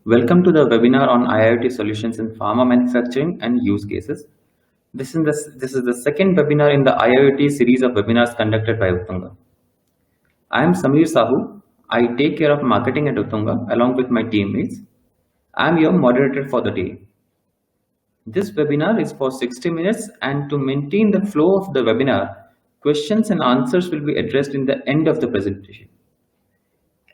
Welcome to the webinar on IoT solutions in pharma manufacturing and use cases. This is the second webinar in the IoT series of webinars conducted by Uttunga. I am Samir Sahu. I take care of marketing at Uttunga along with my teammates. I am your moderator for the day. This webinar is for 60 minutes, and to maintain the flow of the webinar, questions and answers will be addressed in the end of the presentation.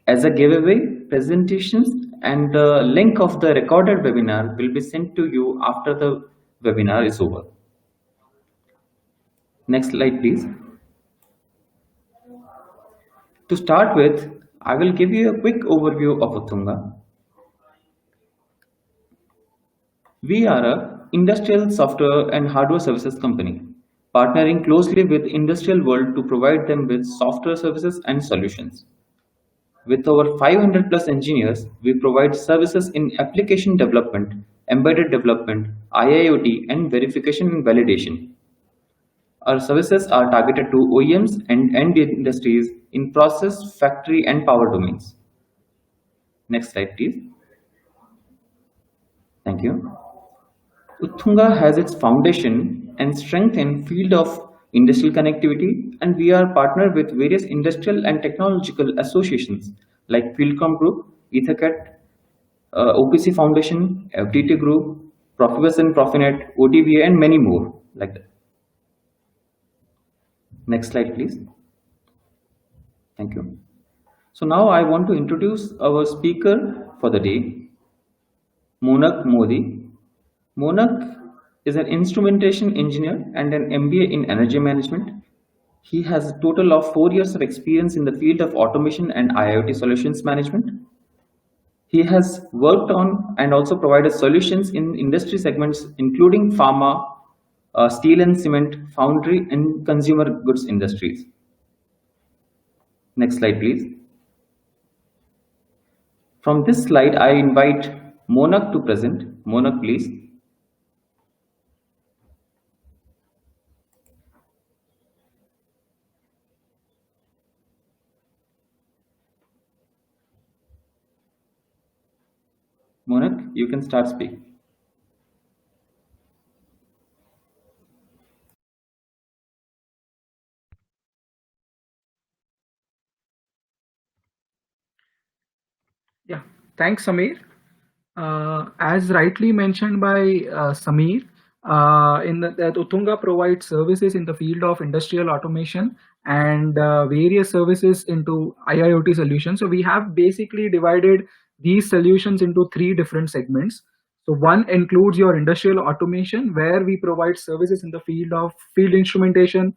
As a giveaway, presentations and the link of the recorded webinar will be sent to you after the webinar is over. Next slide, please. To start with, I will give you a quick overview of Uttunga. We are a industrial software and hardware services company, partnering closely with industrial world to provide them with software services and solutions. With over 500 plus engineers, we provide services in application development, embedded development, IIoT, and verification and validation. Our services are targeted to OEMs and end industries in process, factory, and power domains. Next slide, please. Thank you. Uttunga has its foundation and strength in field of industrial connectivity, and we are partnered with various industrial and technological associations like Qualcomm Group, Ethercat, OPC Foundation, FDT Group, Profibus and Profinet, OTBA, and many more like that. Next slide, please. Thank you. So now I want to introduce our speaker for the day, Monak Modi. Monak is an instrumentation engineer and an MBA in energy management. He has a total of 4 years of experience in the field of automation and IoT solutions management. He has worked on and also provided solutions in industry segments including pharma, steel and cement, foundry, and consumer goods industries. Next slide, please. From this slide, I invite Monak to present. Monak, please. Monak, you can start speaking. Yeah, thanks, Samir. As rightly mentioned by Samir, that Uttunga provides services in the field of industrial automation and various services into IIoT solutions. So we have basically divided these solutions into three different segments. So one includes your industrial automation, where we provide services in the field of field instrumentation,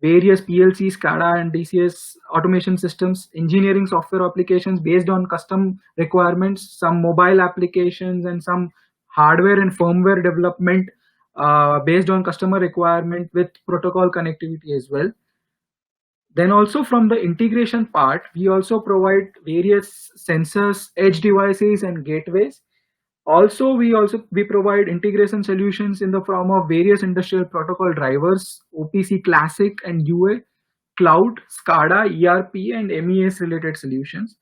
various PLC, SCADA, and DCS automation systems, engineering software applications based on custom requirements, some mobile applications, and some hardware and firmware development based on customer requirement with protocol connectivity as well. Then also from the integration part, we also provide various sensors, edge devices, and gateways. Also, we provide integration solutions in the form of various industrial protocol drivers, OPC Classic and UA, cloud, SCADA, ERP, and MES related solutions.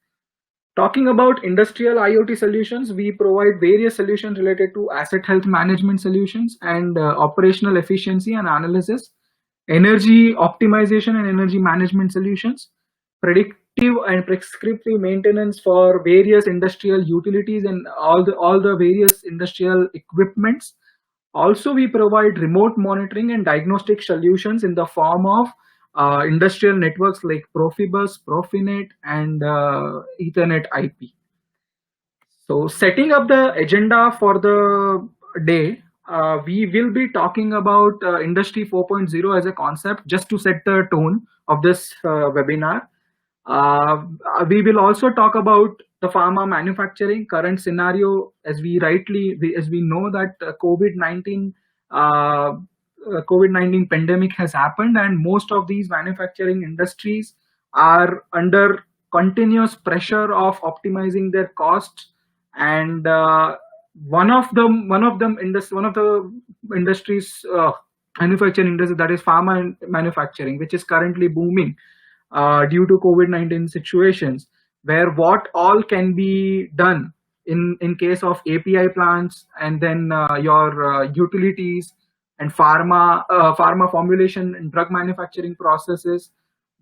Talking about industrial IoT solutions, we provide various solutions related to asset health management solutions and operational efficiency and analysis, energy optimization and energy management solutions, predictive and prescriptive maintenance for various industrial utilities and all the various industrial equipments. Also, we provide remote monitoring and diagnostic solutions in the form of industrial networks like Profibus, Profinet, and Ethernet IP. So setting up the agenda for the day, we will be talking about Industry 4.0 as a concept, just to set the tone of this webinar. We will also talk about the pharma manufacturing current scenario, as we know that COVID-19 pandemic has happened, and most of these manufacturing industries are under continuous pressure of optimizing their costs, and one of the industries, manufacturing industry, that is pharma manufacturing, which is currently booming due to COVID-19 situations, where what all can be done in case of API plants, and then your utilities and pharma formulation and drug manufacturing processes.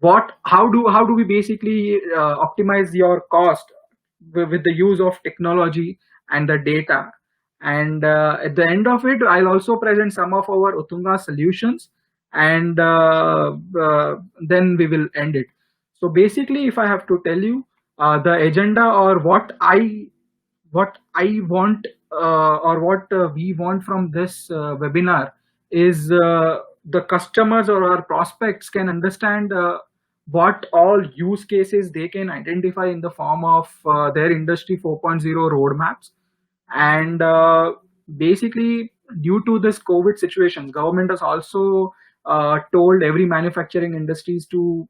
How do we basically optimize your cost with the use of technology and the data? And at the end of it, I'll also present some of our Utunga solutions, and then we will end it. So basically, if I have to tell you the agenda, or what I want, or what we want from this webinar is, the customers or our prospects can understand what all use cases they can identify in the form of their industry 4.0 roadmaps. And basically, due to this COVID situation, government has also told every manufacturing industries to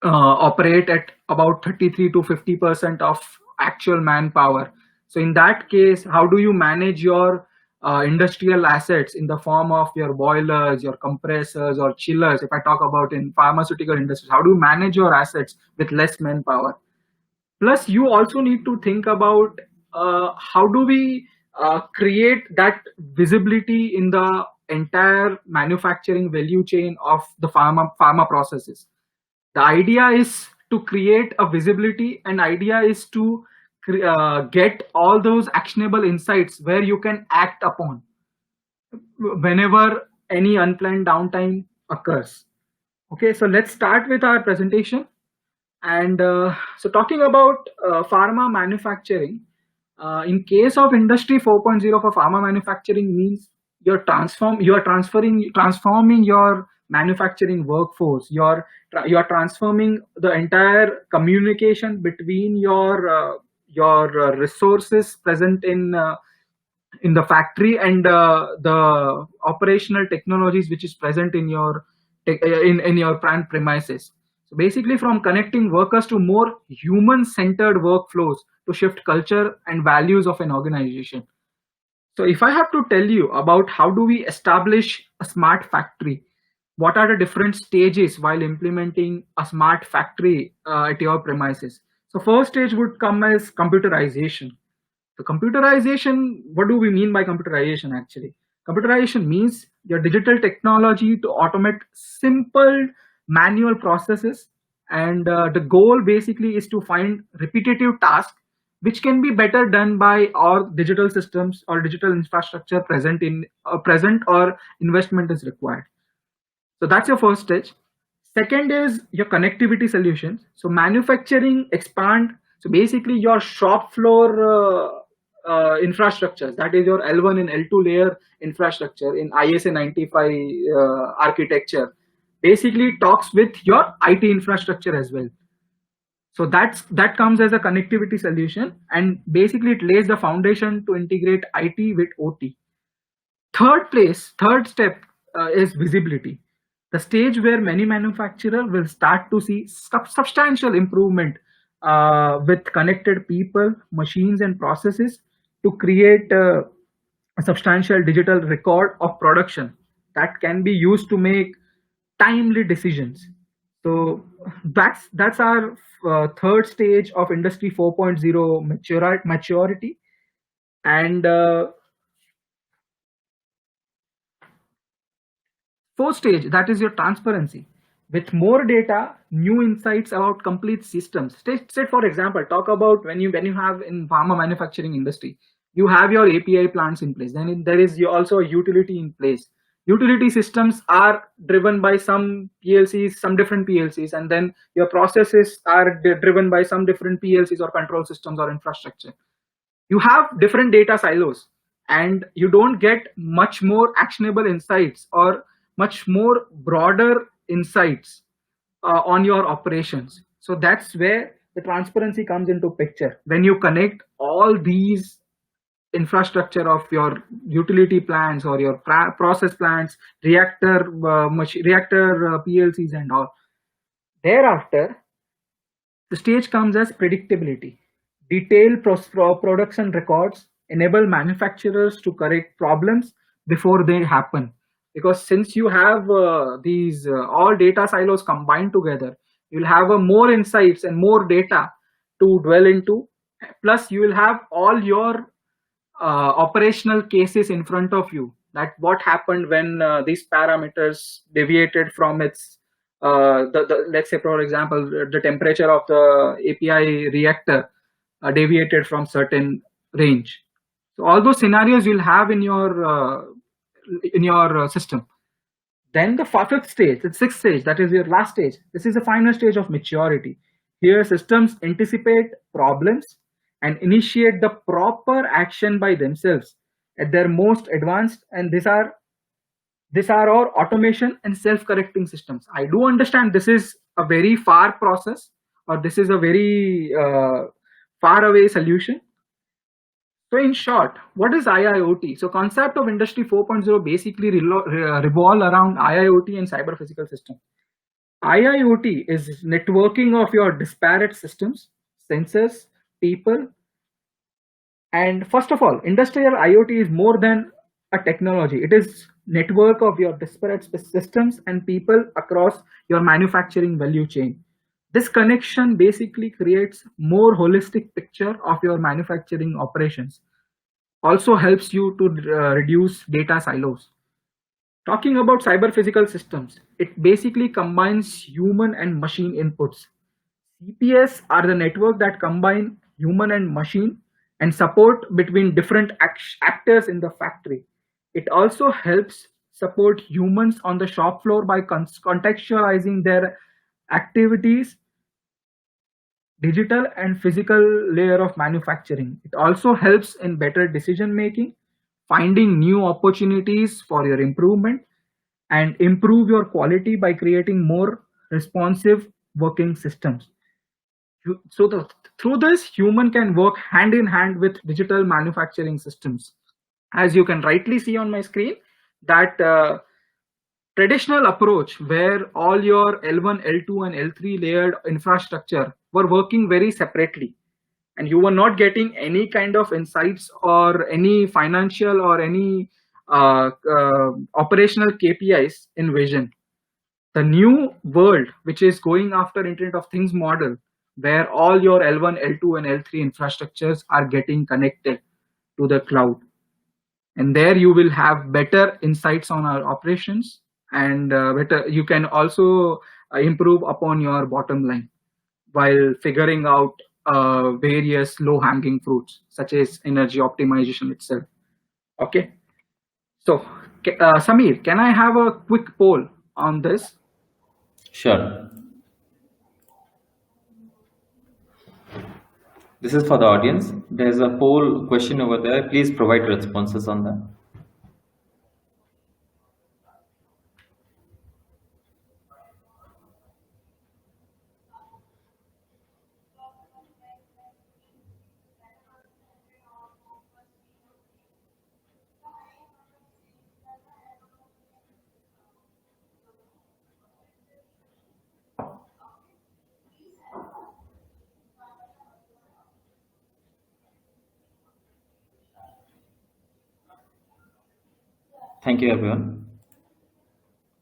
operate at about 33 to 50% of actual manpower. So in that case, how do you manage your industrial assets in the form of your boilers, your compressors, or chillers? If I talk about in pharmaceutical industries, how do you manage your assets with less manpower? Plus, you also need to think about how do we create that visibility in the entire manufacturing value chain of the pharma processes. The idea is to create a visibility, and idea is to get all those actionable insights where you can act upon whenever any unplanned downtime occurs. Okay, so let's start with our presentation. And so talking about pharma manufacturing, in case of industry 4.0 for pharma manufacturing means you're transforming your manufacturing workforce. You're transforming the entire communication between your resources present in the factory and the operational technologies which is present in your in your plant premises. So basically, from connecting workers to more human-centered workflows to shift culture and values of an organization. So if I have to tell you about how do we establish a smart factory, what are the different stages while implementing a smart factory at your premises? So first stage would come as computerization. So computerization, what do we mean by computerization actually? Computerization means your digital technology to automate simple manual processes, and the goal basically is to find repetitive tasks which can be better done by our digital systems or digital infrastructure present or investment is required. So that's your first stage. Second is your connectivity solutions. So manufacturing expand. So basically your shop floor infrastructures, that is your L1 and L2 layer infrastructure in ISA 95 architecture, basically talks with your IT infrastructure as well. So that comes as a connectivity solution, and basically it lays the foundation to integrate IT with OT. Third step is visibility, the stage where many manufacturers will start to see substantial improvement with connected people, machines, and processes to create a substantial digital record of production that can be used to make timely decisions. So that's our third stage of Industry 4.0 maturity. And fourth stage, that is your transparency. With more data, new insights about complete systems. Say for example, talk about when you have in pharma manufacturing industry, you have your API plants in place. Then there is also a utility in place. Utility systems are driven by some PLCs, some different PLCs, and then your processes are driven by some different PLCs or control systems or infrastructure. You have different data silos, and you don't get much more actionable insights or much more broader insights on your operations. So that's where the transparency comes into picture. When you connect all these infrastructure of your utility plants or your process plants, reactor PLCs and all, thereafter the stage comes as predictability. Detailed production records enable manufacturers to correct problems before they happen, because since you have these all data silos combined together, you'll have more insights and more data to dwell into Plus you will have all your operational cases in front of you, that what happened when these parameters deviated from its let's say, for example, the temperature of the API reactor deviated from certain range. So all those scenarios you'll have in your system. Then the fifth stage, the sixth stage, that is your last stage. This is the final stage of maturity. Here, systems anticipate problems and initiate the proper action by themselves at their most advanced, and these are our automation and self-correcting systems. I do understand this is a very far process, or this is a very far away solution. So in short, what is IIoT? So concept of Industry 4.0 basically revolve around IIoT and cyber physical system. IIoT is networking of your disparate systems, sensors, people. And first of all, industrial IoT is more than a technology. It is network of your disparate systems and people across your manufacturing value chain. This connection basically creates more holistic picture of your manufacturing operations. Also helps you to reduce data silos. Talking about cyber physical systems, it basically combines human and machine inputs. CPS are the network that combine human and machine and support between different actors in the factory. It also helps support humans on the shop floor by contextualizing their activities, digital and physical layer of manufacturing. It also helps in better decision making, finding new opportunities for your improvement, and improve your quality by creating more responsive working systems. Through this, human can work hand in hand with digital manufacturing systems. As you can rightly see on my screen, that traditional approach where all your L1, L2, and L3 layered infrastructure were working very separately, and you were not getting any kind of insights or any financial or any operational KPIs in vision. The new world, which is going after Internet of Things model, where all your L1, L2, and L3 infrastructures are getting connected to the cloud. And there you will have better insights on our operations, and better, you can also improve upon your bottom line while figuring out various low-hanging fruits, such as energy optimization itself. Okay. So, Samir, can I have a quick poll on this? Sure. This is for the audience. There's a poll question over there. Please provide responses on that. Thank you, everyone.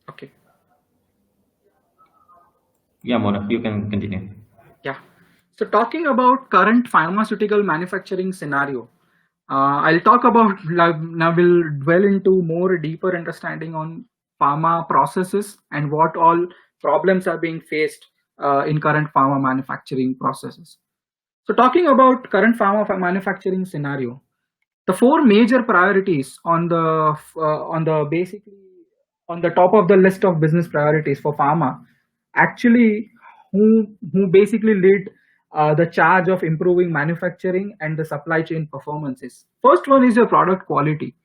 Okay. Yeah, Mona, you can continue. Yeah. So talking about current pharmaceutical manufacturing scenario, I'll talk about, now we'll dwell into more deeper understanding on pharma processes and what all problems are being faced in current pharma manufacturing processes. So talking about current pharma manufacturing scenario, the four major priorities on the basically on the top of the list of business priorities for pharma, actually, who basically lead the charge of improving manufacturing and the supply chain performances. First one is your product quality.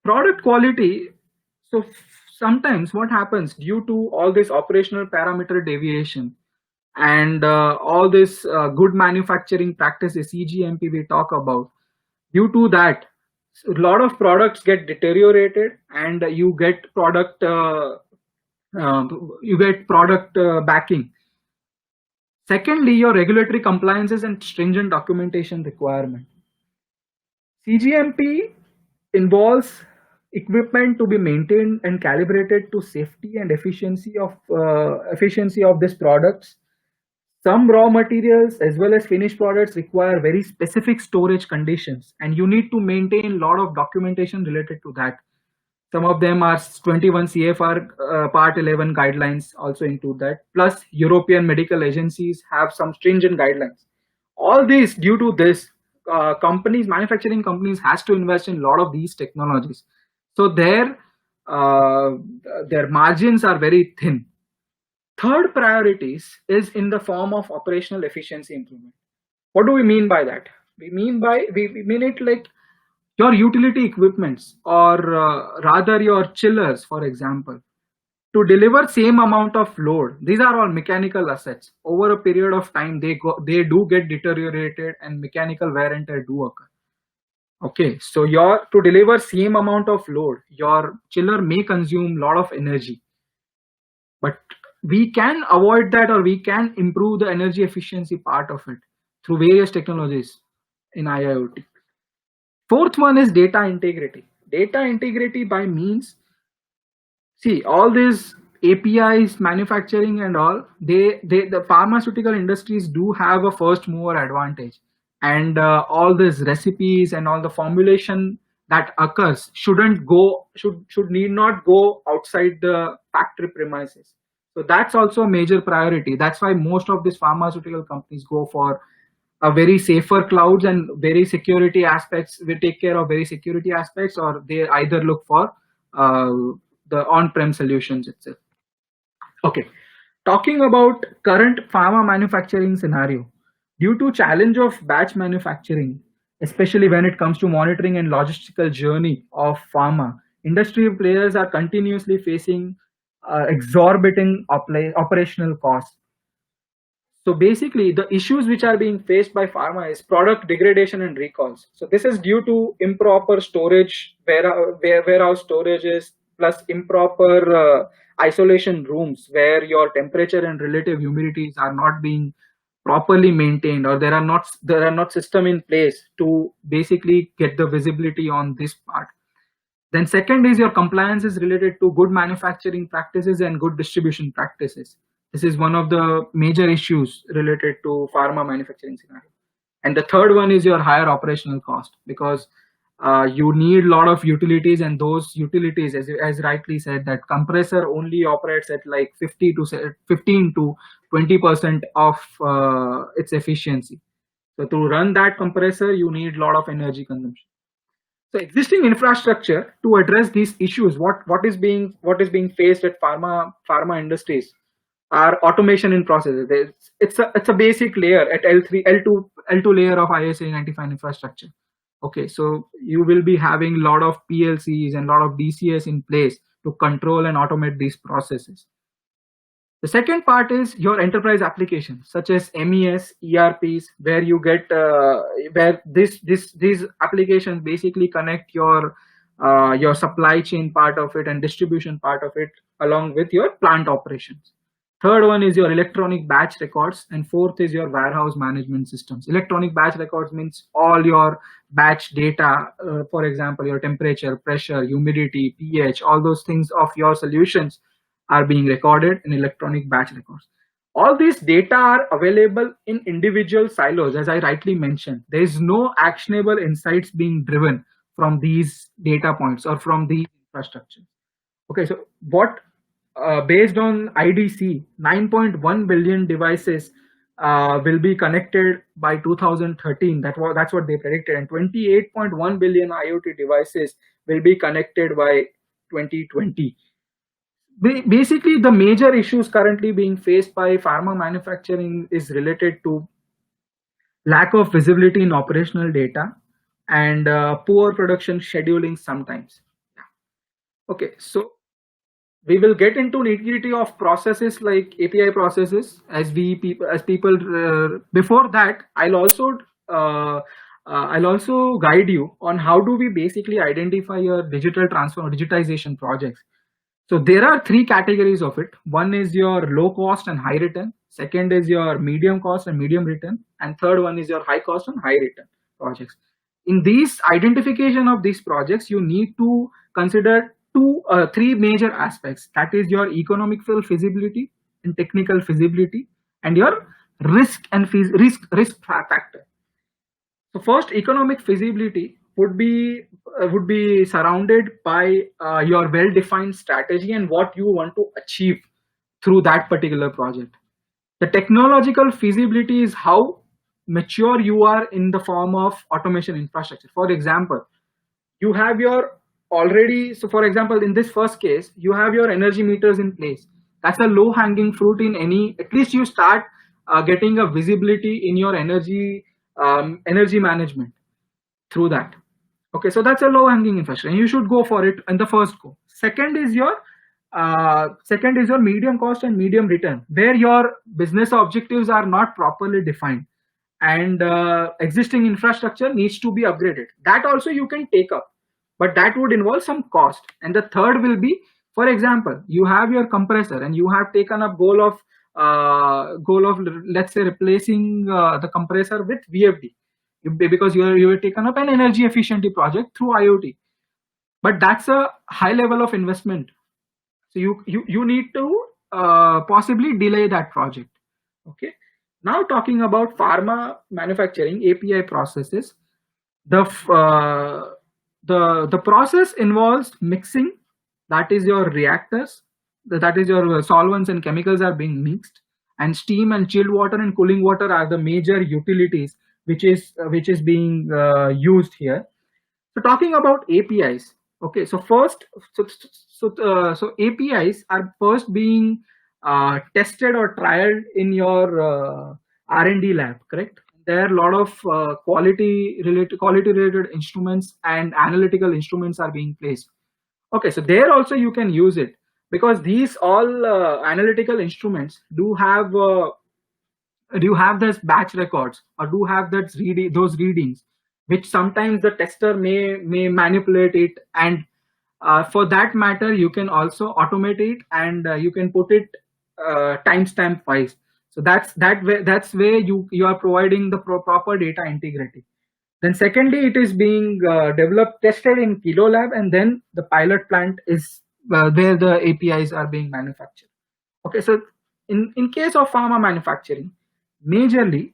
Product quality. So sometimes what happens, due to all this operational parameter deviation and all this good manufacturing practices, CGMP we talk about, due to that, a lot of products get deteriorated, and you get product backing. Secondly, your regulatory compliances and stringent documentation requirement. CGMP involves equipment to be maintained and calibrated to safety and efficiency of these products. Some raw materials as well as finished products require very specific storage conditions, and you need to maintain a lot of documentation related to that. Some of them are 21 CFR Part 11 guidelines also include that. Plus, European medical agencies have some stringent guidelines. All these, due to this, manufacturing companies, has to invest in a lot of these technologies. So their margins are very thin. Third priorities is in the form of operational efficiency improvement. What do we mean by that? We mean it like your utility equipments, or rather your chillers, for example, to deliver same amount of load. These are all mechanical assets. Over a period of time, they do get deteriorated, and mechanical wear and tear do occur. Okay, so to deliver same amount of load, your chiller may consume a lot of energy, but we can avoid that, or we can improve the energy efficiency part of it through various technologies in IIoT. Fourth one is data integrity. Data integrity by means, see, all these APIs, manufacturing and all, the pharmaceutical industries do have a first mover advantage, and all these recipes and all the formulation that occurs should need not go outside the factory premises. So that's also a major priority. That's why most of these pharmaceutical companies go for a very safer clouds and very security aspects. We take care of very security aspects, or they either look for the on-prem solutions itself. Okay, talking about current pharma manufacturing scenario, due to challenge of batch manufacturing, especially when it comes to monitoring and logistical journey of pharma, industry players are continuously facing exorbitant operational costs. So basically, the issues which are being faced by pharma is product degradation and recalls. So this is due to improper storage, warehouse storages, plus improper isolation rooms where your temperature and relative humidities are not being properly maintained, or there are not system in place to basically get the visibility on this part. Then second is your compliance is related to good manufacturing practices and good distribution practices. This is one of the major issues related to pharma manufacturing scenario. And the third one is your higher operational cost, because you need a lot of utilities, and those utilities, as rightly said, that compressor only operates at like 15 to 20% of its efficiency. So to run that compressor, you need a lot of energy consumption. So existing infrastructure to address these issues, what is being faced at pharma industries, are automation in processes. It's a basic layer at L2 layer of ISA 95 infrastructure. Okay, so you will be having a lot of PLCs and a lot of DCS in place to control and automate these processes. The second part is your enterprise applications, such as MES, ERPs, where you get where these applications basically connect your supply chain part of it and distribution part of it along with your plant operations. Third one is your electronic batch records, and fourth is your warehouse management systems. Electronic batch records means all your batch data, for example, your temperature, pressure, humidity, pH, all those things of your solutions are being recorded in electronic batch records. All these data are available in individual silos, as I rightly mentioned. There is no actionable insights being driven from these data points or from these infrastructure. Okay, so what based on IDC, 9.1 billion devices will be connected by 2013. That's what they predicted, and 28.1 billion IoT devices will be connected by 2020. Basically, the major issues currently being faced by pharma manufacturing is related to lack of visibility in operational data and poor production scheduling sometimes. Okay, so we will get into nitty-gritty of processes like API processes as people. Before that, I'll also guide you on how do we basically identify your digital transform or digitization projects. So there are three categories of it. One is your low cost and high return. Second is your medium cost and medium return. And third one is your high cost and high return projects. In these identification of these projects, you need to consider three major aspects. That is your economic feasibility and technical feasibility and your risk and risk factor. So first, economic feasibility would be surrounded by your well-defined strategy and what you want to achieve through that particular project. The technological feasibility is how mature you are in the form of automation infrastructure. For example, you have your already, so for example, in this first case, you have your energy meters in place. That's a low hanging fruit in any, at least you start getting a visibility in your energy management through that. Okay, so that's a low hanging infrastructure and you should go for it in the first go. Second is your medium cost and medium return, where your business objectives are not properly defined and existing infrastructure needs to be upgraded. That also you can take up, but that would involve some cost. And the third will be, for example, you have your compressor and you have taken up goal of let's say replacing the compressor with VFD, because you have taken up an energy efficiency project through IoT, but that's a high level of investment. So you need to possibly delay that project. Okay. Now talking about pharma manufacturing API processes, the process involves mixing. That is your reactors. That is your solvents and chemicals are being mixed, and steam and chilled water and cooling water are the major utilities which is being used here. So talking about APIs. Okay, so first, so APIs are first being tested or trialed in your R&D lab, correct? There are a lot of quality related instruments and analytical instruments are being placed. Okay, so there also you can use it, because these all analytical instruments do have this batch records or do have those readings, which sometimes the tester may manipulate it, and for that matter you can also automate it and you can put it timestamp wise. So that's where you are providing the proper data integrity. Then secondly, it is being tested in Kilo Lab, and then the pilot plant is where the APIs are being manufactured. Okay, so in case of pharma manufacturing, majorly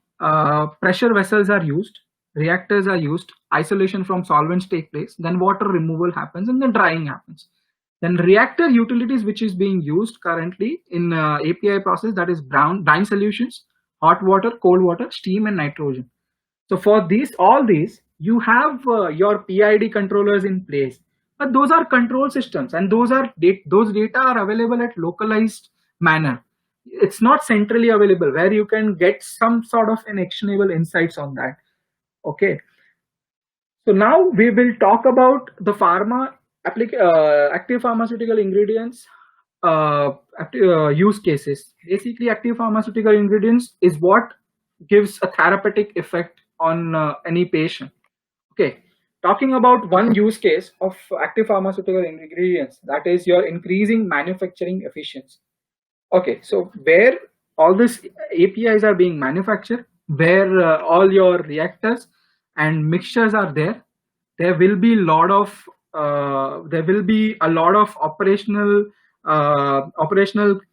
pressure vessels are used, reactors are used, isolation from solvents take place, then water removal happens, and then drying happens. Then reactor utilities which is being used currently in API process, that is brine solutions, hot water, cold water, steam and nitrogen. So for all these, you have your PID controllers in place, but those are control systems, and those data are available at localized manner. It's not centrally available where you can get some sort of an actionable insights on that. Okay. So now we will talk about the active pharmaceutical ingredients use cases. Basically, active pharmaceutical ingredients is what gives a therapeutic effect on any patient. Okay, talking about one use case of active pharmaceutical ingredients, that is your increasing manufacturing efficiency. Okay, so where all these APIs are being manufactured, where all your reactors and mixtures are there, there will be a lot of operational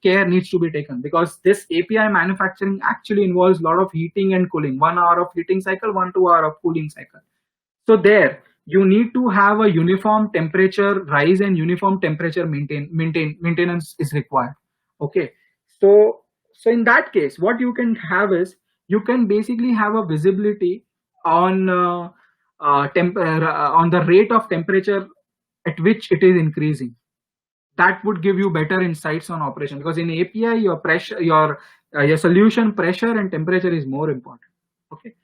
care needs to be taken, because this API manufacturing actually involves a lot of heating and cooling, 1 hour of heating cycle, 2 hour of cooling cycle. So there you need to have a uniform temperature rise and uniform temperature maintenance is required. Okay, so in that case, what you can have is you can basically have a visibility on the rate of temperature at which it is increasing. That would give you better insights on operation, because in API your pressure, your solution pressure and temperature is more important. Okay,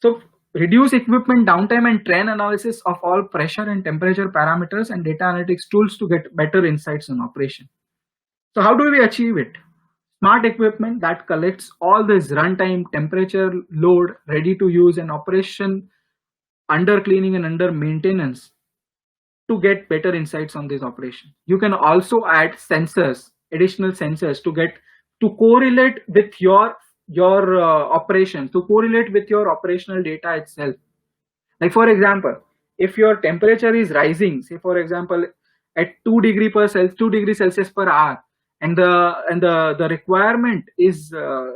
so reduce equipment downtime and trend analysis of all pressure and temperature parameters and data analytics tools to get better insights on operation. So how do we achieve it? Smart equipment that collects all this runtime, temperature, load, ready to use and operation under cleaning and under maintenance to get better insights on this operation. You can also add sensors, additional sensors to correlate with your operation, to correlate with your operational data itself. Like for example, if your temperature is rising, say for example at 2 degrees Celsius per hour, and the requirement is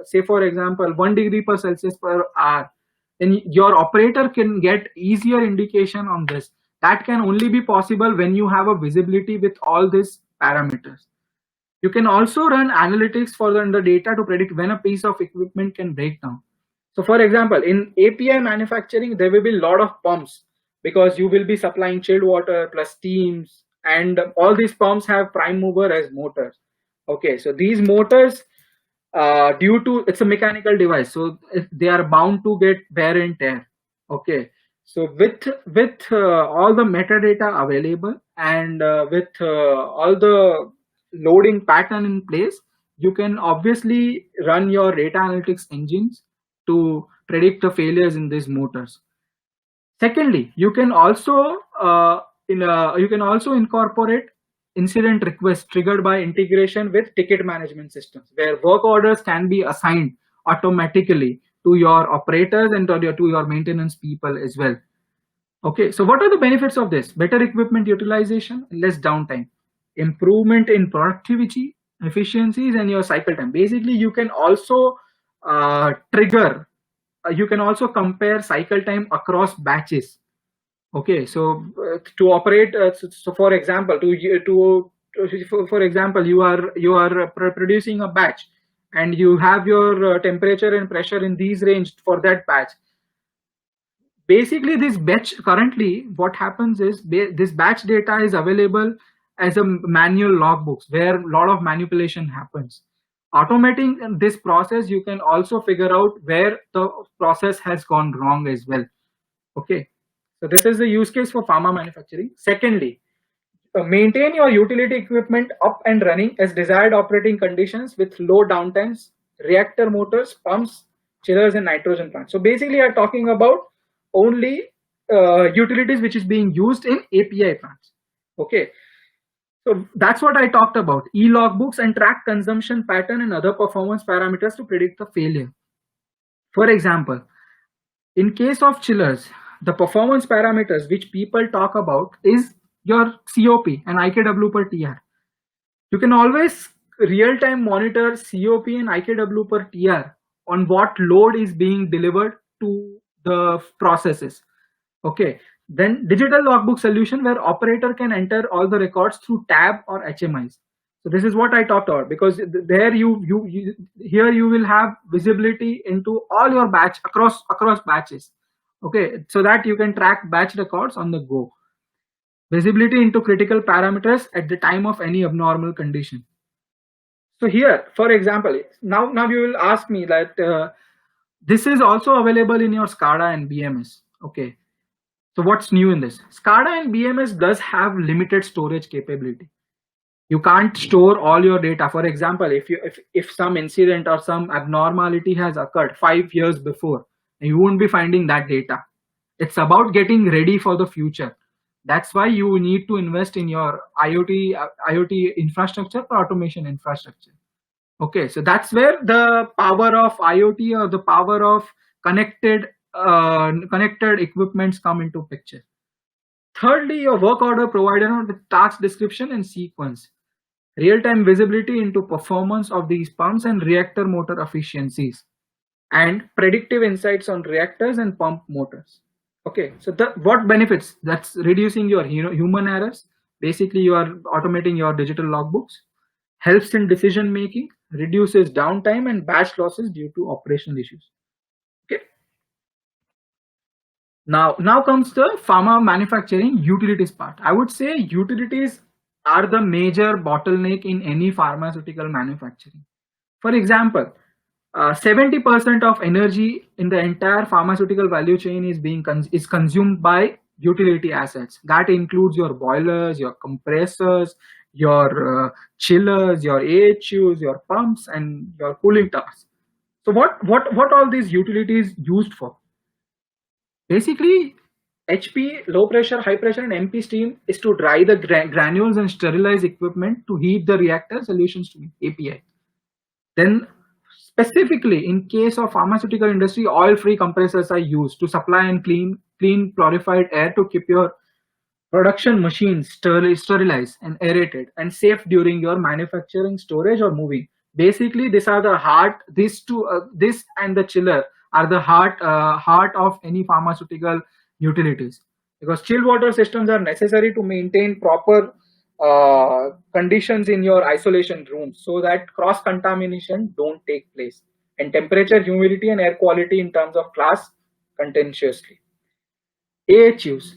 say for example 1 degree per Celsius per hour, then your operator can get easier indication on this. That can only be possible when you have a visibility with all these parameters. You can also run analytics for the data to predict when a piece of equipment can break down. So for example, in API manufacturing, there will be a lot of pumps because you will be supplying chilled water plus steams, and all these pumps have prime mover as motors. Okay, so these motors, due to it's a mechanical device, so they are bound to get wear and tear. Okay, so with all the metadata available and with all the loading pattern in place, you can obviously run your data analytics engines to predict the failures in these motors. Secondly, you can also incorporate incident requests triggered by integration with ticket management systems, where work orders can be assigned automatically to your operators and to your maintenance people as well. Okay, so what are the benefits of this? Better equipment utilization, less downtime, improvement in productivity, efficiencies, and your cycle time. Basically, you can also trigger, you can also compare cycle time across batches. Okay, so to operate, so for example, for example, you are producing a batch, and you have your temperature and pressure in these range for that batch. Basically, this batch currently, what happens is this batch data is available as a manual logbooks where a lot of manipulation happens. Automating this process, you can also figure out where the process has gone wrong as well. Okay, so this is the use case for pharma manufacturing. Secondly, maintain your utility equipment up and running as desired operating conditions with low downtimes, reactor motors, pumps, chillers, and nitrogen plants. So basically, we are talking about only utilities which is being used in API plants. Okay, so that's what I talked about. E-logbooks and track consumption pattern and other performance parameters to predict the failure. For example, in case of chillers, the performance parameters which people talk about is your COP and IKW per TR. You can always real-time monitor COP and IKW per TR on what load is being delivered to the processes. Okay, then digital logbook solution where operator can enter all the records through tab or HMIs. So this is what I talked about, because there here you will have visibility into all your batch across batches. Okay, so that you can track batch records on the go. Visibility into critical parameters at the time of any abnormal condition. So here, for example, now you will ask me that this is also available in your SCADA and BMS. Okay, so what's new in this? SCADA and BMS does have limited storage capability. You can't store all your data. For example, if some incident or some abnormality has occurred 5 years before, you won't be finding that data. It's about getting ready for the future. That's why you need to invest in your IoT infrastructure for automation infrastructure. Okay, so that's where the power of IoT or the power of connected equipments come into picture. Thirdly, your work order provider with task description and sequence, real-time visibility into performance of these pumps and reactor motor efficiencies, and predictive insights on reactors and pump motors. Okay, so what benefits? That's reducing your human errors. Basically, you are automating your digital logbooks, helps in decision making, reduces downtime and batch losses due to operational issues. Okay. Now comes the pharma manufacturing utilities part. I would say utilities are the major bottleneck in any pharmaceutical manufacturing. For example, 70% of energy in the entire pharmaceutical value chain is consumed by utility assets. That includes your boilers, your compressors, your chillers, your AHUs, your pumps, and your cooling towers. So what all these utilities used for? Basically, HP, low pressure, high pressure, and MP steam is to dry the granules and sterilize equipment to heat the reactor solutions to API. Then specifically in case of pharmaceutical industry, oil-free compressors are used to supply and clean purified air to keep your Production machines sterilized and aerated and safe during your manufacturing, storage, or moving. Basically, these are the heart. These two, this and the chiller are the heart of any pharmaceutical utilities, because chill water systems are necessary to maintain proper conditions in your isolation rooms so that cross contamination don't take place, and temperature, humidity, and air quality in terms of class contentiously. AHUs.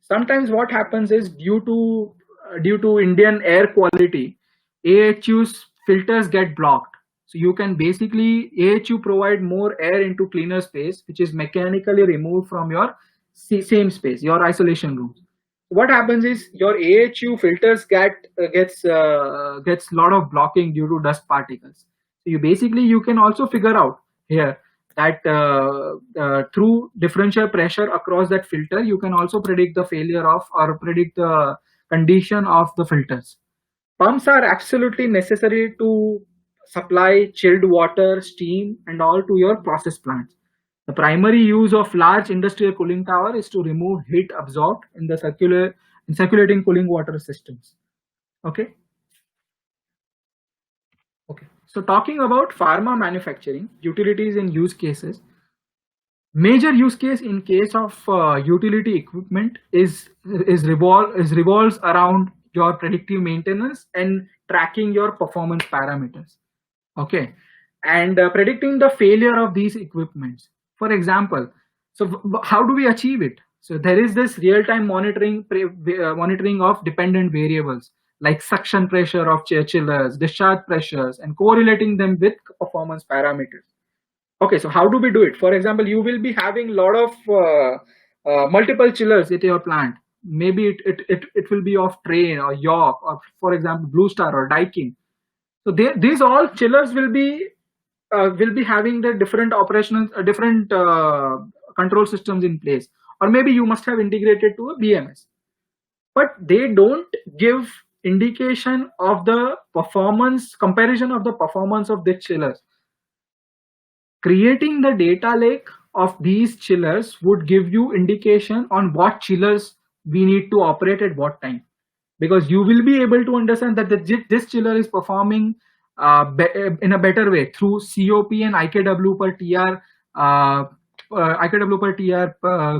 Sometimes what happens is due to Indian air quality, AHUs filters get blocked. So you can basically AHU provide more air into cleaner space, which is mechanically removed from your same space, your isolation rooms. What happens is your AHU filters gets lot of blocking due to dust particles. So you can also figure out here that through differential pressure across that filter, you can also predict the failure of or predict the condition of the filters. Pumps are absolutely necessary to supply chilled water, steam, and all to your process plants. The primary use of large industrial cooling tower is to remove heat absorbed in the circulating cooling water systems. Okay. Okay. So talking about pharma manufacturing, utilities and use cases. Major use case in case of utility equipment revolves around your predictive maintenance and tracking your performance parameters. Okay, and predicting the failure of these equipments. For example, so how do we achieve it? So there is this real-time monitoring of dependent variables like suction pressure of chillers, discharge pressures, and correlating them with performance parameters. Okay, so how do we do it? For example, you will be having a lot of multiple chillers at your plant. Maybe it will be of Trane or York or, for example, Blue Star or Daikin. So these all chillers will be having the different operational, different control systems in place, or maybe you must have integrated to a BMS, but they don't give indication of the performance comparison of the performance of the chillers. Creating the data lake of these chillers would give you indication on what chillers we need to operate at what time, because you will be able to understand that this chiller is performing in a better way through COP and IKW per TR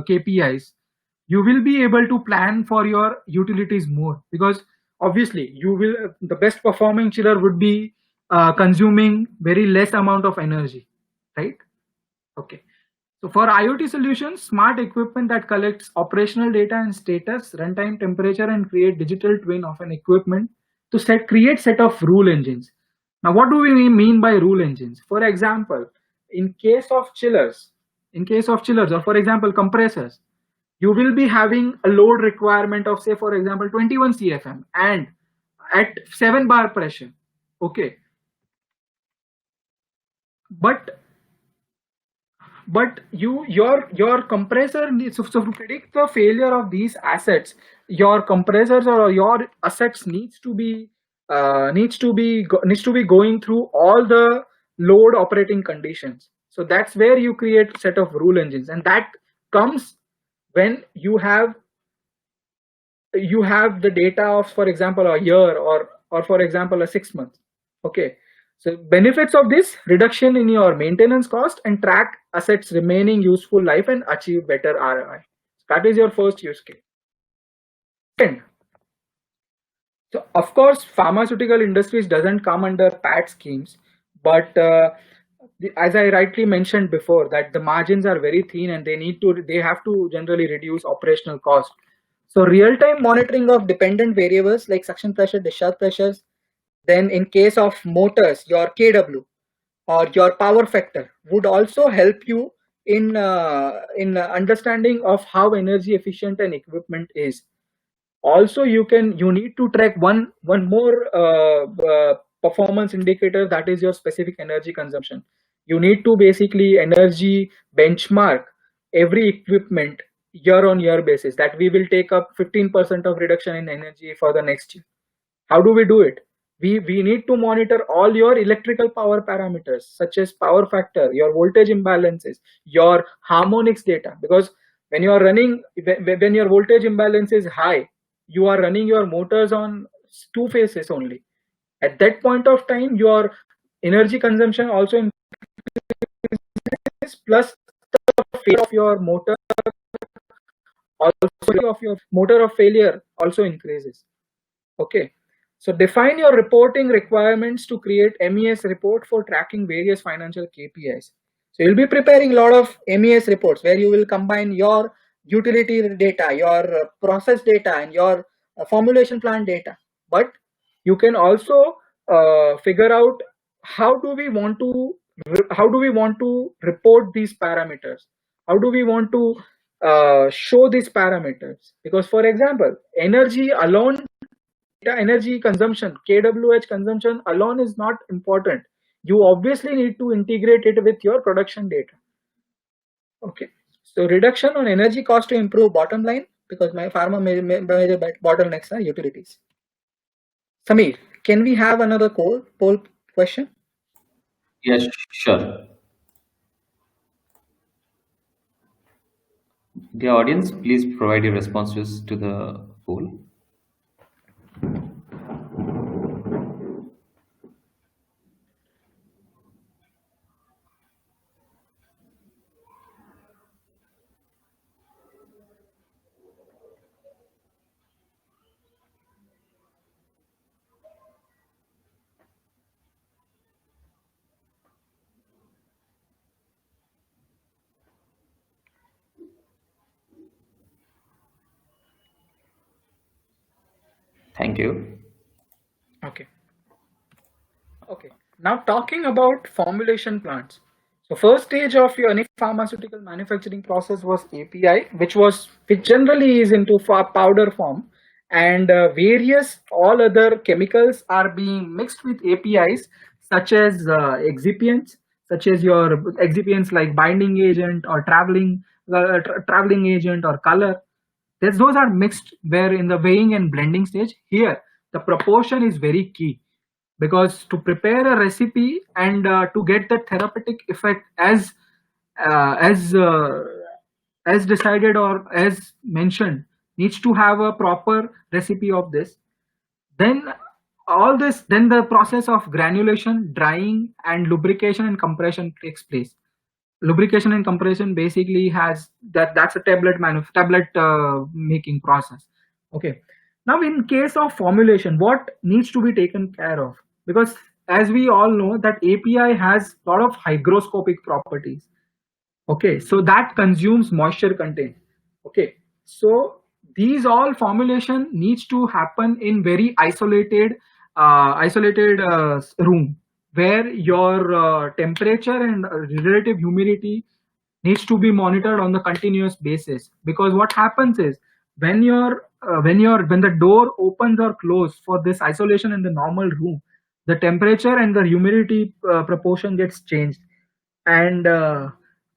KPIs. You will be able to plan for your utilities more, because obviously the best performing chiller would be consuming very less amount of energy, right? Okay. So for IoT solutions, smart equipment that collects operational data and status, runtime temperature, and create digital twin of an equipment to create set of rule engines. Now, what do we mean by rule engines? For example, in case of chillers, or for example, compressors, you will be having a load requirement of, say, for example, 21 CFM and at 7 bar pressure. Okay. But your compressor needs to predict the failure of these assets. Your compressors or your assets needs to be going through all the load operating conditions. So that's where you create a set of rule engines, and that comes when you have the data of, for example, a year or for example a 6 months. Okay. So benefits of this: reduction in your maintenance cost and track assets remaining useful life and achieve better ROI. That is your first use case. Second, so of course, pharmaceutical industries doesn't come under PAT schemes, but as I rightly mentioned before, that the margins are very thin and they have to generally reduce operational cost. So real-time monitoring of dependent variables like suction pressure, discharge pressures. Then in case of motors, your KW or your power factor would also help you in understanding of how energy efficient an equipment is. Also, you need to track one more performance indicator, that is your specific energy consumption. You need to basically energy benchmark every equipment year-on-year basis, that we will take up 15% of reduction in energy for the next year. How do we do it? We need to monitor all your electrical power parameters, such as power factor, your voltage imbalances, your harmonics data, because when you are running, when your voltage imbalance is high, you are running your motors on 2 phases only. At that point of time, your energy consumption also increases, plus the failure of your motor, also of your motor of failure also increases. Okay, so define your reporting requirements to create MES report for tracking various financial KPIs. So you'll be preparing a lot of MES reports where you will combine your utility data, your process data, and your formulation plant data. But you can also figure out how do we want to report these parameters. How do we want to show these parameters? Because, for example, energy alone, energy consumption, kWh consumption alone is not important. You obviously need to integrate it with your production data. Okay, so reduction on energy cost to improve bottom line, because my pharma major bottlenecks are utilities. Sameer, can we have another poll question? Yes, sure. The audience, please provide your responses to the poll. Thank you. Okay. Okay. Now talking about formulation plants. So first stage of your any pharmaceutical manufacturing process was API, which generally is into powder form, and various all other chemicals are being mixed with APIs, such as excipients, such as your excipients like binding agent or traveling agent or color. Those are mixed, where in the weighing and blending stage, here the proportion is very key, because to prepare a recipe and to get the therapeutic effect uh, as uh, as decided or as mentioned, needs to have a proper recipe of this. Then then the process of granulation, drying, and lubrication and compression takes place. Lubrication and compression basically has that's a tablet making process. Okay, now in case of formulation, what needs to be taken care of? Because as we all know that API has a lot of hygroscopic properties. Okay, so that consumes moisture content. Okay, so these all formulation needs to happen in very isolated room, where your temperature and relative humidity needs to be monitored on the continuous basis. Because what happens is, when the door opens or closes for this isolation in the normal room, the temperature and the humidity proportion gets changed. And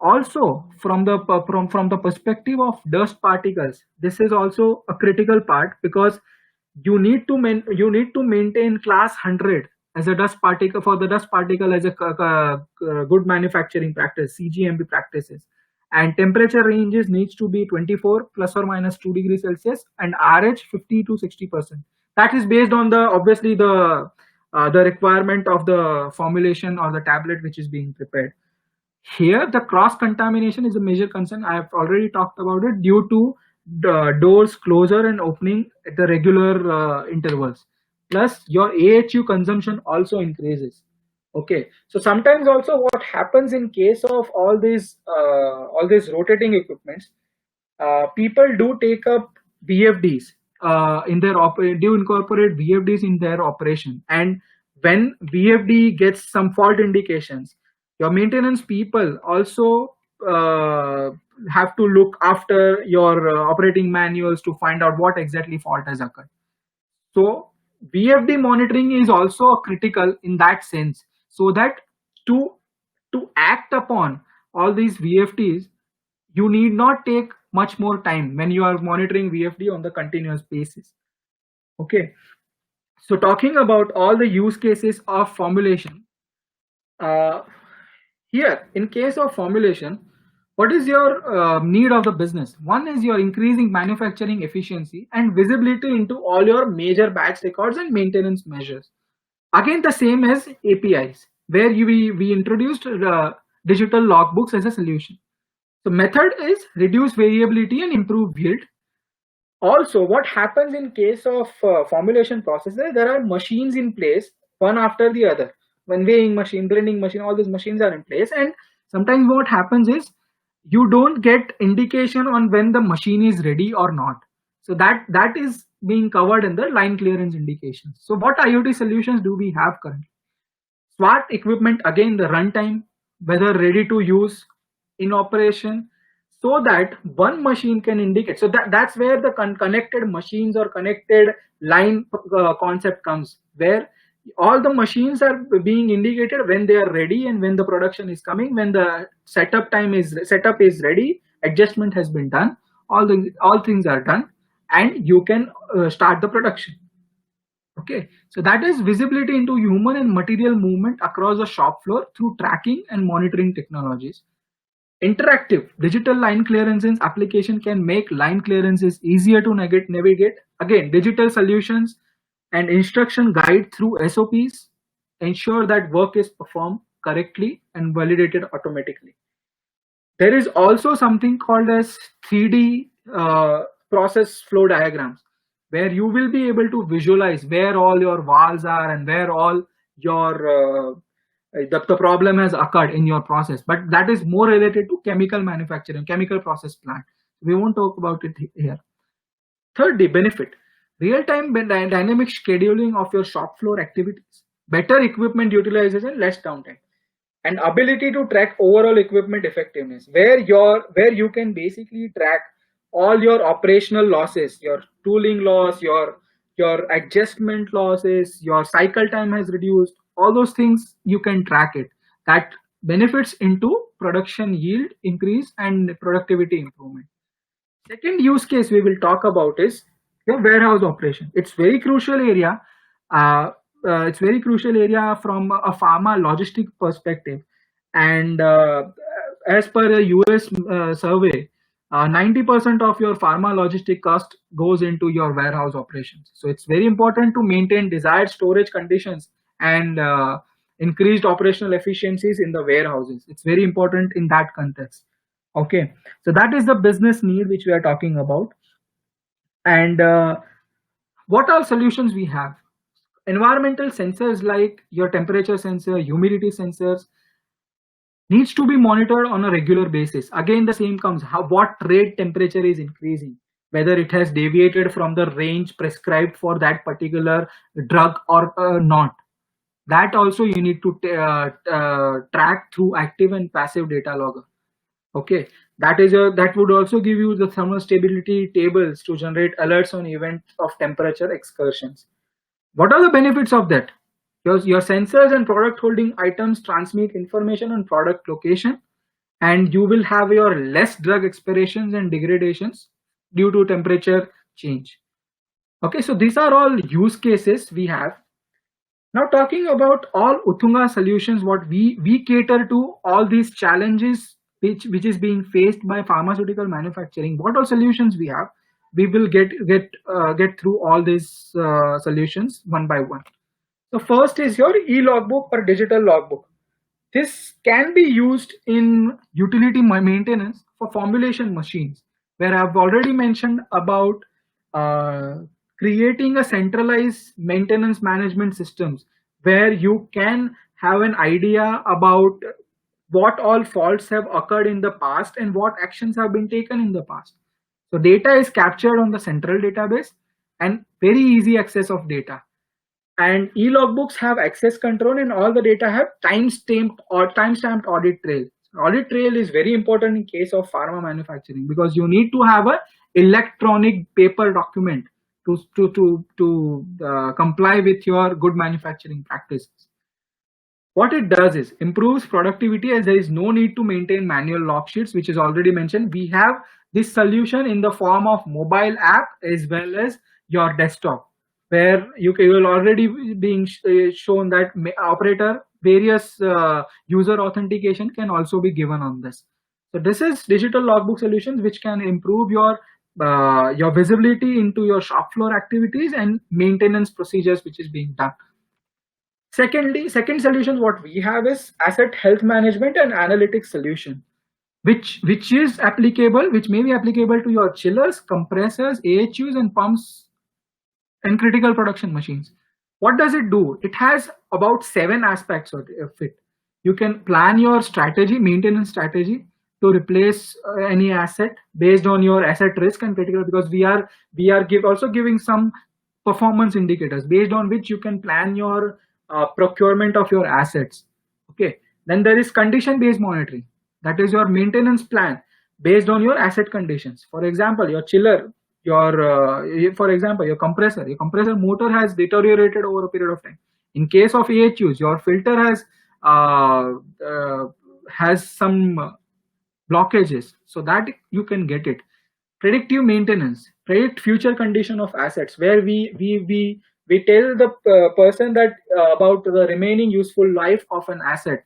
also from the perspective of dust particles, this is also a critical part, because you need to maintain class 100 as a dust particle, for the dust particle, as a good manufacturing practice, CGMP practices. And temperature ranges needs to be 24 plus or minus 2 degrees Celsius, and RH 50 to 60%. That is based on the obviously the requirement of the formulation or the tablet which is being prepared. Here, the cross contamination is a major concern. I have already talked about it, due to the doors closure and opening at the regular intervals. Plus, your AHU consumption also increases. Okay, so sometimes also what happens in case of all these rotating equipments, people do take up VFDs do incorporate VFDs in their operation. And when VFD gets some fault indications, your maintenance people also have to look after your operating manuals to find out what exactly fault has occurred. So VFD monitoring is also critical in that sense, so that to act upon all these VFDs, you need not take much more time when you are monitoring VFD on the continuous basis. Okay, so talking about all the use cases of formulation, here in case of formulation, what is your need of the business? One is you're increasing manufacturing efficiency and visibility into all your major batch records and maintenance measures. Again, the same as APIs, where we introduced digital logbooks as a solution. The method is reduce variability and improve yield. Also, what happens in case of formulation processes, there are machines in place, one after the other. When weighing machine, blending machine, all these machines are in place, and sometimes what happens is you don't get indication on when the machine is ready or not. So that is being covered in the line clearance indications. So what IoT solutions do we have currently? SWAT equipment, again the runtime, whether ready to use, in operation, so that one machine can indicate. So that's where the connected machines or connected line concept comes, where all the machines are being indicated when they are ready and when the production is coming, when the setup is ready, adjustment has been done, all things are done, and you can start the production. Okay, so that is visibility into human and material movement across the shop floor through tracking and monitoring technologies. Interactive digital line clearances application can make line clearances easier to navigate. Again, digital solutions and instruction guide through SOPs ensure that work is performed correctly and validated automatically. There is also something called as 3D process flow diagrams, where you will be able to visualize where all your valves are and where all your the problem has occurred in your process. But that is more related to chemical manufacturing, chemical process plant. We won't talk about it here. Thirdly, benefit. Real-time dynamic scheduling of your shop floor activities, better equipment utilization, less downtime, and ability to track overall equipment effectiveness, where you can basically track all your operational losses, your tooling loss, your adjustment losses, your cycle time has reduced, all those things you can track it. That benefits into production yield increase and productivity improvement. Second use case we will talk about is your warehouse operation. It's very crucial area. It's very crucial area from a pharma logistic perspective. And as per a US survey, 90% of your pharma logistic cost goes into your warehouse operations. So it's very important to maintain desired storage conditions and increased operational efficiencies in the warehouses. It's very important in that context. Okay, so that is the business need which we are talking about. And what all solutions we have? Environmental sensors like your temperature sensor, humidity sensors needs to be monitored on a regular basis. Again, the same comes, what rate temperature is increasing, whether it has deviated from the range prescribed for that particular drug or not. That also you need to track through active and passive data logger. Okay, that would also give you the thermal stability tables to generate alerts on event of temperature excursions. What are the benefits of that? Your sensors and product holding items transmit information on product location, and you will have your less drug expirations and degradations due to temperature change. Okay, so these are all use cases we have. Now talking about all Uttunga solutions, what we cater to all these challenges which is being faced by pharmaceutical manufacturing. What all solutions we have? We will get through all these solutions one by one. So first is your e-logbook or digital logbook. This can be used in utility maintenance for formulation machines, where I've already mentioned about creating a centralized maintenance management systems, where you can have an idea about what all faults have occurred in the past and what actions have been taken in the past. So data is captured on the central database and very easy access of data. And e-logbooks have access control, and all the data have time-stamped audit trail. Audit trail is very important in case of pharma manufacturing, because you need to have a electronic paper document to comply with your good manufacturing practices. What it does is improves productivity, as there is no need to maintain manual log sheets, which is already mentioned. We have this solution in the form of mobile app as well as your desktop, where you will already being shown that operator various user authentication can also be given on this. So this is digital logbook solutions which can improve your visibility into your shop floor activities and maintenance procedures which is being done. Second solution what we have is asset health management and analytics solution, which is applicable, which may be applicable to your chillers, compressors, AHUs, and pumps and critical production machines. What does it do? It has about 7 aspects of it. You can plan your strategy, maintenance strategy, to replace any asset based on your asset risk and critical, because we are also giving some performance indicators based on which you can plan your procurement of your assets. Okay. Then there is condition based monitoring. That is your maintenance plan based on your asset conditions. For example, your chiller, for example, your compressor motor has deteriorated over a period of time. In case of AHUs, your filter has some blockages, so that you can get it. Predictive maintenance, predict future condition of assets, where we tell the person that about the remaining useful life of an asset.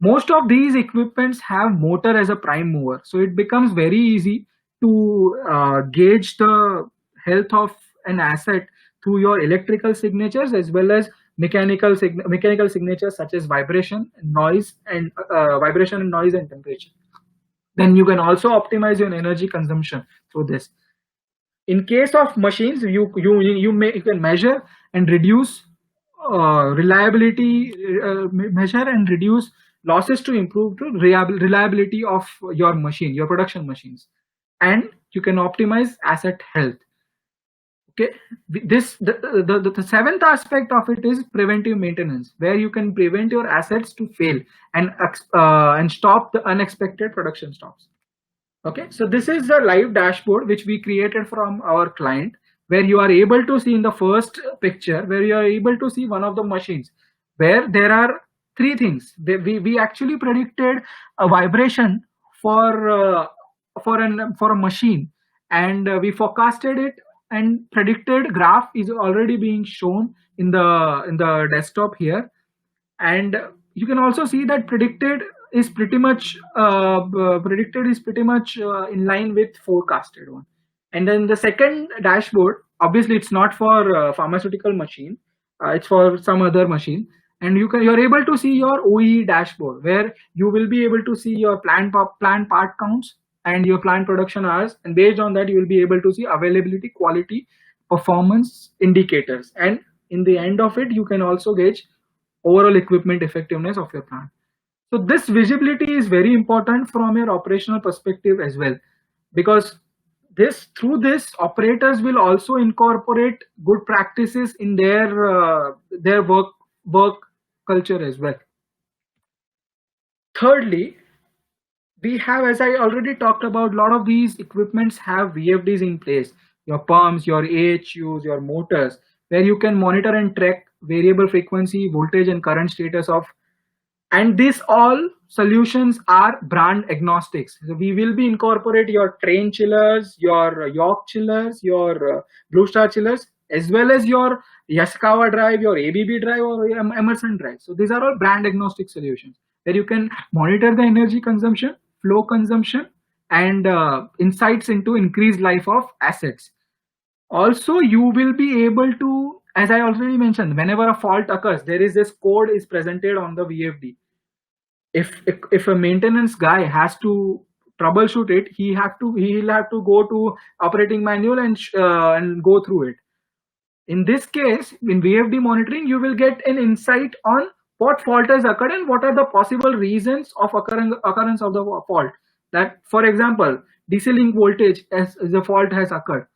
Most of these equipments have motor as a prime mover, so it becomes very easy to gauge the health of an asset through your electrical signatures as well as mechanical signatures such as vibration, noise, and temperature. Then you can also optimize your energy consumption through this. In case of machines, you can measure and reduce reliability, measure and reduce losses to improve the reliability of your machine, your production machines, and you can optimize asset health. Okay, the seventh aspect of it is preventive maintenance, where you can prevent your assets to fail and stop the unexpected production stops. Okay, so this is the live dashboard which we created from our client, where you are able to see in the first picture, where you are able to see one of the machines where there are 3 things. We actually predicted a vibration for a machine, and we forecasted it and predicted graph is already being shown in the desktop here, and you can also see that predicted is pretty much in line with forecasted one. And then the second dashboard, obviously it's not for pharmaceutical machine, it's for some other machine, and you're able to see your OE dashboard, where you will be able to see your plant part counts and your plant production hours, and based on that you will be able to see availability, quality, performance indicators, and in the end of it you can also gauge overall equipment effectiveness of your plant. So this visibility is very important from your operational perspective as well, because through this operators will also incorporate good practices in their work culture as well. Thirdly, we have, as I already talked about, a lot of these equipments have VFDs in place, your pumps, your AHUs, your motors, where you can monitor and track variable frequency, voltage, and current status of. And these all solutions are brand agnostics. So we will be incorporate your Trane chillers, your York chillers, your Blue Star chillers, as well as your Yaskawa drive, your ABB drive, or Emerson drive. So these are all brand agnostic solutions where you can monitor the energy consumption, flow consumption, and insights into increased life of assets. Also, you will be able to, as I already mentioned, whenever a fault occurs, there is this code is presented on the VFD. If a maintenance guy has to troubleshoot it, he'll have to go to operating manual and go through it. In this case, in VFD monitoring, you will get an insight on what fault has occurred and what are the possible reasons of occurrence of the fault. That, for example, DC link voltage as the fault has occurred.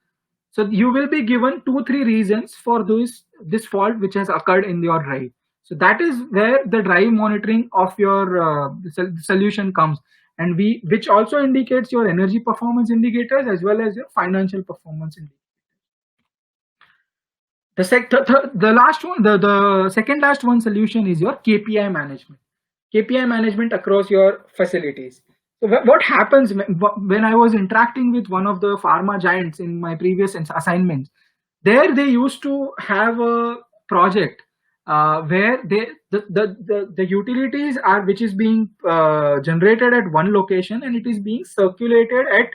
So you will be given 2-3 reasons for this fault which has occurred in your drive. So that is where the drive monitoring of your solution comes, and which also indicates your energy performance indicators as well as your financial performance indicators. The second last one solution is your KPI management. KPI management across your facilities. So what happens when I was interacting with one of the pharma giants in my previous assignments, there they used to have a project where the utilities are which is being generated at one location, and it is being circulated at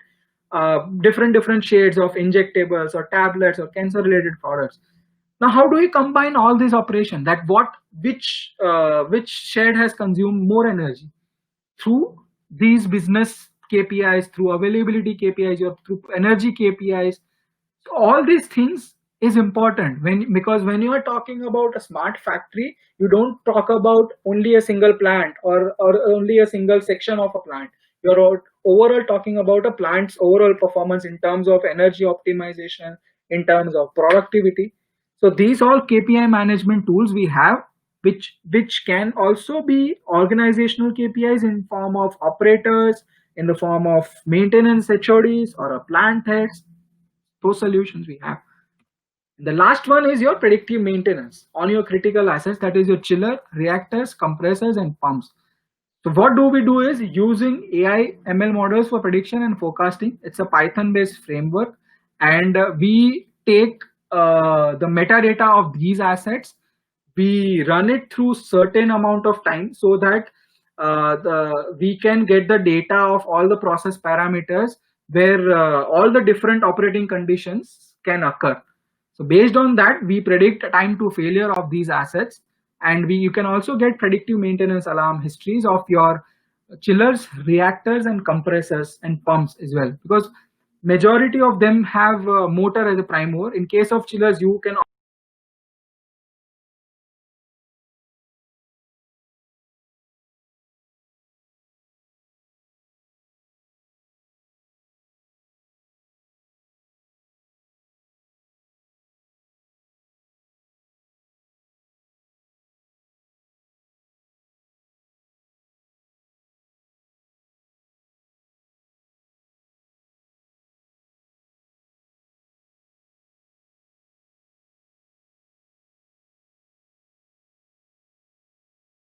different shades of injectables or tablets or cancer related products. Now, how do we combine all these operation? That which shed has consumed more energy through these business KPIs, through availability KPIs, or through energy KPIs. So all these things is important because when you are talking about a smart factory, you don't talk about only a single plant or only a single section of a plant. You're overall talking about a plant's overall performance in terms of energy optimization, in terms of productivity. So these all KPI management tools we have, which can also be organizational KPIs in form of operators, in the form of maintenance HODs or a plant heads. Those solutions we have. The last one is your predictive maintenance on your critical assets, that is your chiller, reactors, compressors, and pumps. So what do we do is using AI ML models for prediction and forecasting. It's a Python based framework, and we take the metadata of these assets, we run it through certain amount of time so that we can get the data of all the process parameters where all the different operating conditions can occur. So based on that, we predict time to failure of these assets, and you can also get predictive maintenance alarm histories of your chillers, reactors, and compressors and pumps as well, because majority of them have motor as a prime mover. In case of chillers, you can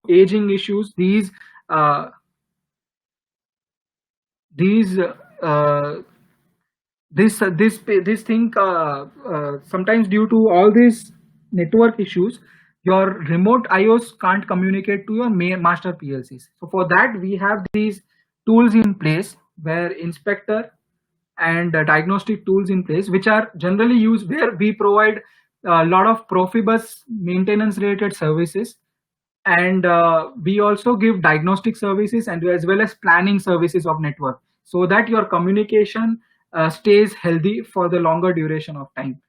aging issues, uh, these this thing sometimes due to all these network issues, your remote IOs can't communicate to your master PLCs. So for that, we have these tools in place where inspector and diagnostic tools in place, which are generally used where we provide a lot of Profibus maintenance related services, and we also give diagnostic services and as well as planning services of network, so that your communication stays healthy for the longer duration of time.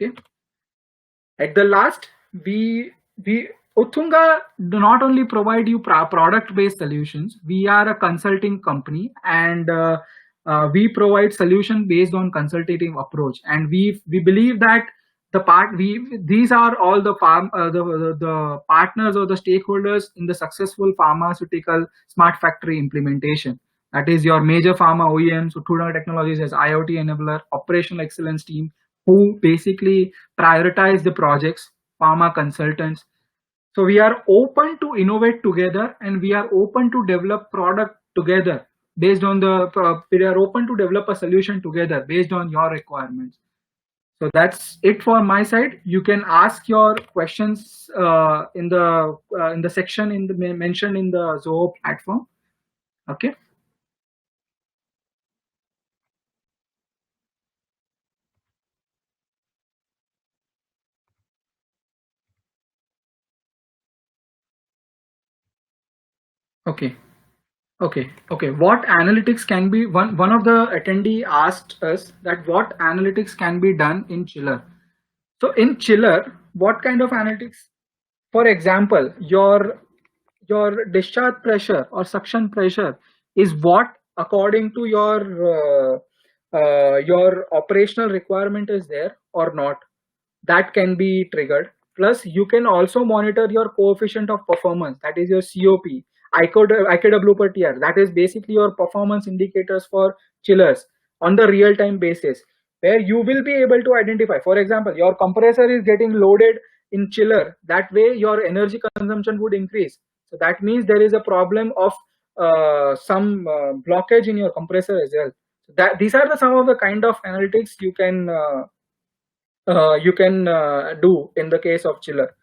Okay. At the last, we Utunga do not only provide you product based solutions. We are a consulting company, and we provide solution based on consultative approach, and we believe that these are all the the partners or the stakeholders in the successful pharmaceutical smart factory implementation. That is your major pharma OEMs, Utunga Technologies as IoT enabler, operational excellence team, who basically prioritize the projects, pharma consultants. So we are open to innovate together, and we are open to develop product together based on we are open to develop a solution together based on your requirements. So that's it for my side. You can ask your questions in the section mentioned in the Zoho platform. Okay. Okay. Okay. What analytics can be, one of the attendee asked us that what analytics can be done in chiller. So in chiller, what kind of analytics? For example, your discharge pressure or suction pressure is what according to your operational requirement is there or not. That can be triggered. Plus, you can also monitor your coefficient of performance, that is your COP, IKW per TR. That is basically your performance indicators for chillers on the real-time basis, where you will be able to identify. For example, your compressor is getting loaded in chiller. That way, your energy consumption would increase. So that means there is a problem of some blockage in your compressor as well. These are some of the kind of analytics you can do in the case of chiller.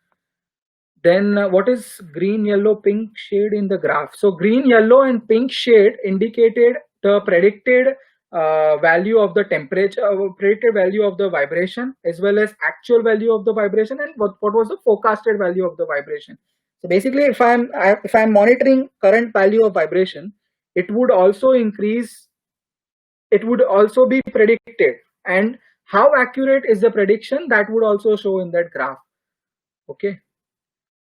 Then what is green, yellow, pink shade in the graph? So green, yellow, and pink shade indicated the predicted value of the temperature, predicted value of the vibration, as well as actual value of the vibration, and what was the forecasted value of the vibration. So basically, if I'm monitoring current value of vibration, it would also increase. It would also be predicted, and how accurate is the prediction, that would also show in that graph. Okay.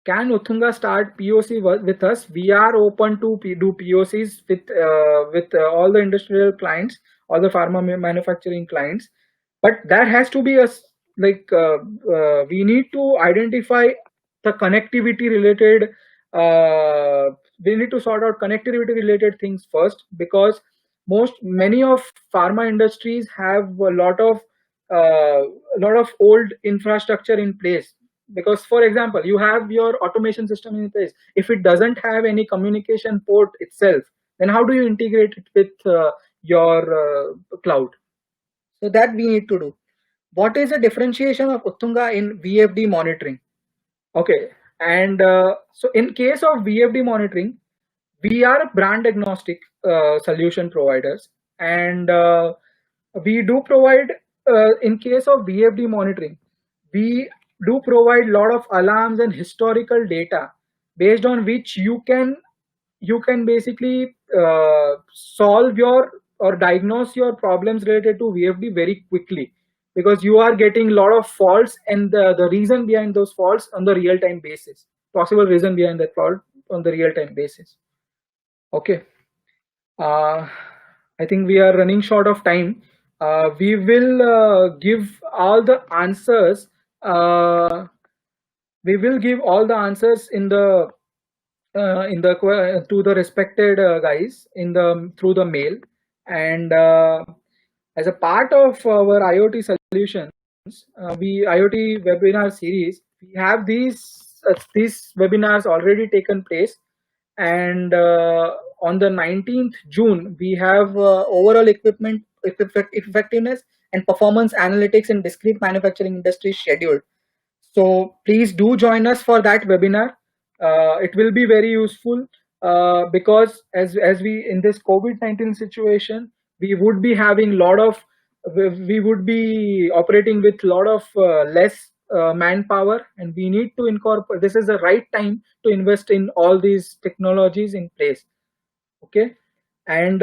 Can Uthunga start POC with us? We are open to do POCs with all the industrial clients, all the pharma manufacturing clients, but that has to be we need to identify the connectivity related. We need to sort out connectivity related things first, because many of pharma industries have a lot of old infrastructure in place. Because, for example, you have your automation system in place. If it doesn't have any communication port itself, then how do you integrate it with your cloud? So that we need to do. What is the differentiation of Uthunga in VFD monitoring? Okay, and so in case of VFD monitoring, we are brand agnostic solution providers, and we do provide, in case of VFD monitoring, we do provide a lot of alarms and historical data based on which you can basically solve your or diagnose your problems related to VFD very quickly, because you are getting a lot of faults, and the reason behind those faults on the real-time basis, possible reason behind that fault on the real-time basis. Okay, I think we are running short of time. We will give all the answers. We will give all the answers to the respected guys through the mail, and as a part of our IoT solutions, IoT webinar series, we have these webinars already taken place, and on the 19th June, we have overall equipment effectiveness and performance analytics in discrete manufacturing industry scheduled. So please do join us for that webinar. It will be very useful, because as we in this COVID-19 situation, we would be having we would be operating with a lot of less manpower, and we need to incorporate. This is the right time to invest in all these technologies in place. Okay, and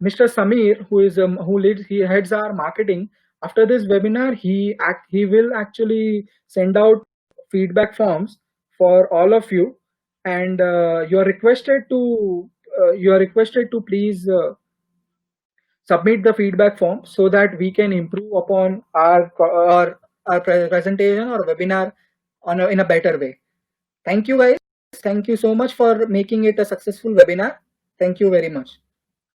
Mr. Samir, he heads our marketing. After this webinar, he will actually send out feedback forms for all of you, and you are requested to please submit the feedback form so that we can improve upon our presentation or webinar in a better way. Thank you, guys. Thank you so much for making it a successful webinar. Thank you very much.